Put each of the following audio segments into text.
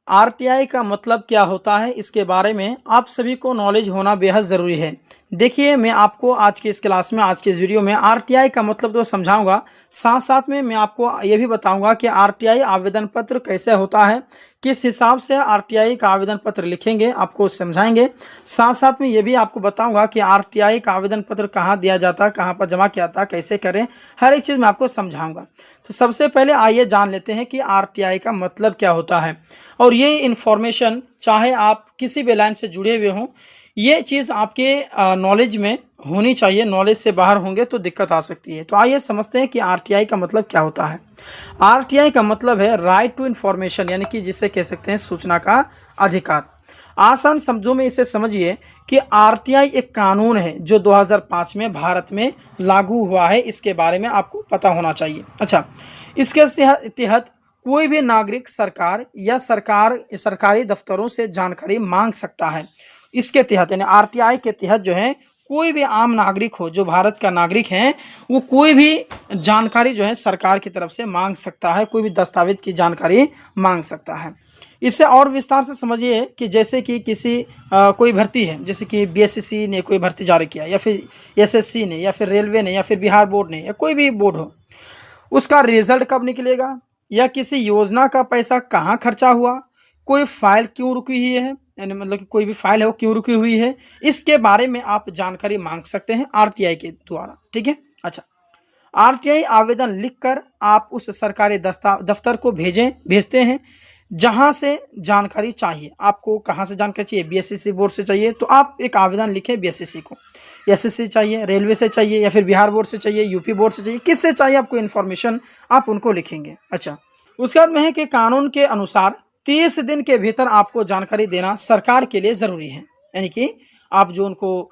RTI का मतलब क्या होता है, इसके बारे में आप सभी को नॉलेज होना बेहद ज़रूरी है। देखिए, मैं आपको आज की इस क्लास में, आज की इस वीडियो में आरटीआई का मतलब तो समझाऊंगा, साथ साथ में मैं आपको ये भी बताऊंगा कि आरटीआई आवेदन पत्र कैसे होता है, किस हिसाब से आरटीआई का आवेदन पत्र लिखेंगे, आपको समझाएंगे। साथ साथ में ये भी आपको बताऊंगा कि आरटीआई का आवेदन पत्र कहाँ दिया जाता है, कहाँ पर जमा किया जाता है, कैसे करें, हर एक चीज़ मैं आपको समझाऊंगा। तो सबसे पहले आइए जान लेते हैं कि आरटीआई का मतलब क्या होता है। और ये इन्फॉर्मेशन, चाहे आप किसी भी लाइन से जुड़े हुए हों, ये चीज़ आपके नॉलेज में होनी चाहिए। नॉलेज से बाहर होंगे तो दिक्कत आ सकती है। तो आइए समझते हैं कि आरटीआई का मतलब क्या होता है। आरटीआई का मतलब है राइट टू इन्फॉर्मेशन, यानी कि जिसे कह सकते हैं सूचना का अधिकार। आसान शब्दों में इसे समझिए कि आरटीआई एक कानून है जो 2005 में भारत में लागू हुआ है। इसके बारे में आपको पता होना चाहिए। अच्छा, इसके तहत कोई भी नागरिक सरकार या सरकारी दफ्तरों से जानकारी मांग सकता है। इसके तहत यानी आरटीआई के तहत जो है, कोई भी आम नागरिक हो जो भारत का नागरिक है, वो कोई भी जानकारी जो है सरकार की तरफ से मांग सकता है, कोई भी दस्तावेज की जानकारी मांग सकता है। इससे और विस्तार से समझिए कि जैसे कि कोई भर्ती है, जैसे कि बीएसएससी ने कोई भर्ती जारी किया, या फिर एसएससी ने, या फिर रेलवे ने, या फिर बिहार बोर्ड ने, या कोई भी बोर्ड हो, उसका रिजल्ट कब निकलेगा, या किसी योजना का पैसा कहाँ खर्चा हुआ, कोई फाइल क्यों रुकी हुई है, यानी मतलब कि कोई भी फाइल है वो क्यों रुकी हुई है, इसके बारे में आप जानकारी मांग सकते हैं आरटीआई के द्वारा। ठीक है। अच्छा, आरटीआई आवेदन लिखकर आप उस सरकारी दफ्तर को भेजते हैं जहां से जानकारी चाहिए। आपको कहां से जानकारी चाहिए? बीएसएससी बोर्ड से चाहिए तो आप एक आवेदन लिखें बीएसएससी को। एसएससी चाहिए, रेलवे से चाहिए, या फिर बिहार बोर्ड से चाहिए, यूपी बोर्ड से चाहिए, किससे चाहिए आपको इन्फॉर्मेशन, आप उनको लिखेंगे। अच्छा, उसके बाद में है कि कानून के अनुसार 30 दिन के भीतर आपको जानकारी देना सरकार के लिए ज़रूरी है। यानी कि आप जो उनको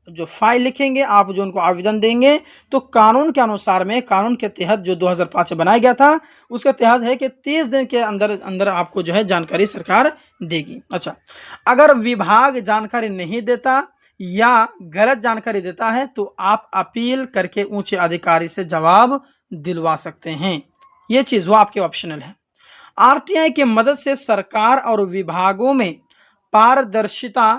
जो फाइल लिखेंगे, आप जो उनको आवेदन देंगे, तो कानून के अनुसार में, कानून के तहत जो 2005 में बनाया गया था, उसके तहत है कि 30 दिन के अंदर अंदर आपको जो है जानकारी सरकार देगी। अच्छा, अगर विभाग जानकारी नहीं देता या गलत जानकारी देता है तो आप अपील करके ऊंचे अधिकारी से जवाब दिलवा सकते हैं। ये चीज़ वो आपके ऑप्शनल है। आरटीआई की मदद से सरकार और विभागों में पारदर्शिता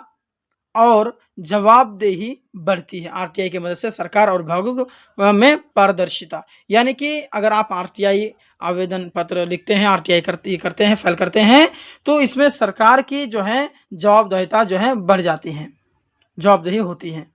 और जवाबदेही बढ़ती है। आरटीआई की मदद से सरकार और विभागों में पारदर्शिता, यानी कि अगर आप आरटीआई आवेदन पत्र लिखते हैं, आरटीआई करते हैं, फाइल करते हैं, तो इसमें सरकार की जो है जवाबदेहिता जो है बढ़ जाती है, जवाबदेही होती है।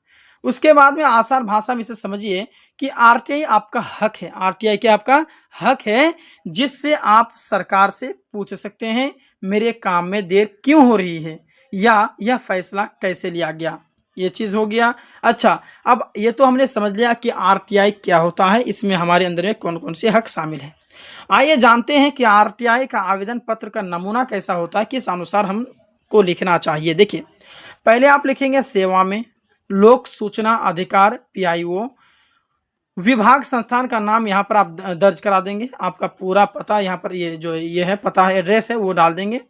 उसके बाद में आसान भाषा में इसे समझिए कि आरटीआई आपका हक है। आरटीआई क्या आपका हक है, जिससे आप सरकार से पूछ सकते हैं मेरे काम में देर क्यों हो रही है, या यह फैसला कैसे लिया गया। ये चीज़ हो गया। अच्छा, अब ये तो हमने समझ लिया कि आरटीआई क्या होता है, इसमें हमारे अंदर में कौन कौन से हक शामिल हैं। आइए जानते हैं कि आरटीआई का आवेदन पत्र का नमूना कैसा होता है, किस अनुसार हमको लिखना चाहिए। देखिए, पहले आप लिखेंगे सेवा में, लोक सूचना अधिकार पीआईओ, विभाग संस्थान का नाम यहाँ पर आप दर्ज करा देंगे, आपका पूरा पता यहाँ पर, ये है पता है, एड्रेस है, वो डाल देंगे।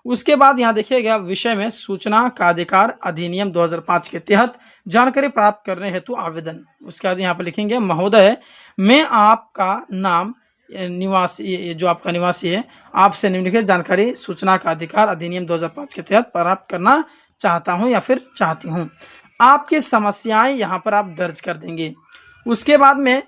उसके बाद यहाँ देखिएगा विषय में सूचना का अधिकार अधिनियम 2005 के तहत जानकारी प्राप्त करने हेतु आवेदन। उसके बाद यहाँ पर लिखेंगे महोदय, मैं आपका नाम, निवासी, जो आपका निवासी है, आपसे निम्नलिखित जानकारी सूचना का अधिकार अधिनियम 2005 के तहत प्राप्त करना चाहता हूँ या फिर चाहती हूँ। आपकी समस्याएं यहाँ पर आप दर्ज कर देंगे। उसके बाद में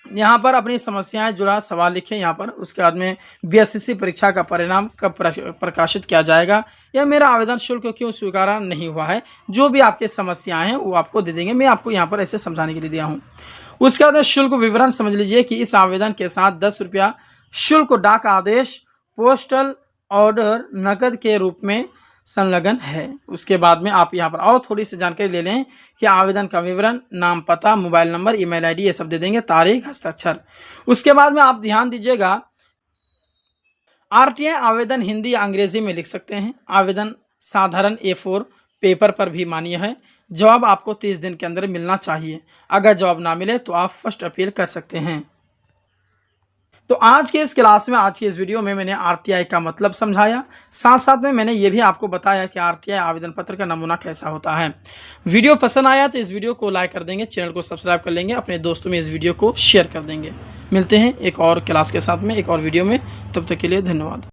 यहाँ पर अपनी समस्याएं जुड़ा सवाल लिखें यहाँ पर। उसके बाद में बीएसएससी परीक्षा का परिणाम कब प्रकाशित किया जाएगा, या मेरा आवेदन शुल्क क्यों स्वीकारा नहीं हुआ है, जो भी आपके समस्याएं हैं वो आपको दे देंगे। मैं आपको यहाँ पर ऐसे समझाने के लिए दिया हूँ। उसके बाद शुल्क विवरण समझ लीजिए कि इस आवेदन के साथ 10 रुपया शुल्क डाक आदेश, पोस्टल ऑर्डर नकद के रूप में संलग्न है। उसके बाद में आप यहाँ पर और थोड़ी सी जानकारी ले लें कि आवेदन का विवरण, नाम, पता, मोबाइल नंबर, ईमेल आईडी, ये सब दे देंगे, तारीख, हस्ताक्षर। उसके बाद में आप ध्यान दीजिएगा, आरटीआई आवेदन हिंदी या अंग्रेजी में लिख सकते हैं। आवेदन साधारण A4 पेपर पर भी मान्य है। जवाब आपको 30 दिन के अंदर मिलना चाहिए। अगर जवाब ना मिले तो आप फर्स्ट अपील कर सकते हैं। तो आज के इस क्लास में, आज की इस वीडियो में मैंने आरटीआई का मतलब समझाया, साथ साथ में मैंने ये भी आपको बताया कि आरटीआई आवेदन पत्र का नमूना कैसा होता है। वीडियो पसंद आया तो इस वीडियो को लाइक कर देंगे, चैनल को सब्सक्राइब कर लेंगे, अपने दोस्तों में इस वीडियो को शेयर कर देंगे। मिलते हैं एक और क्लास के साथ में, एक और वीडियो में। तब तक के लिए धन्यवाद।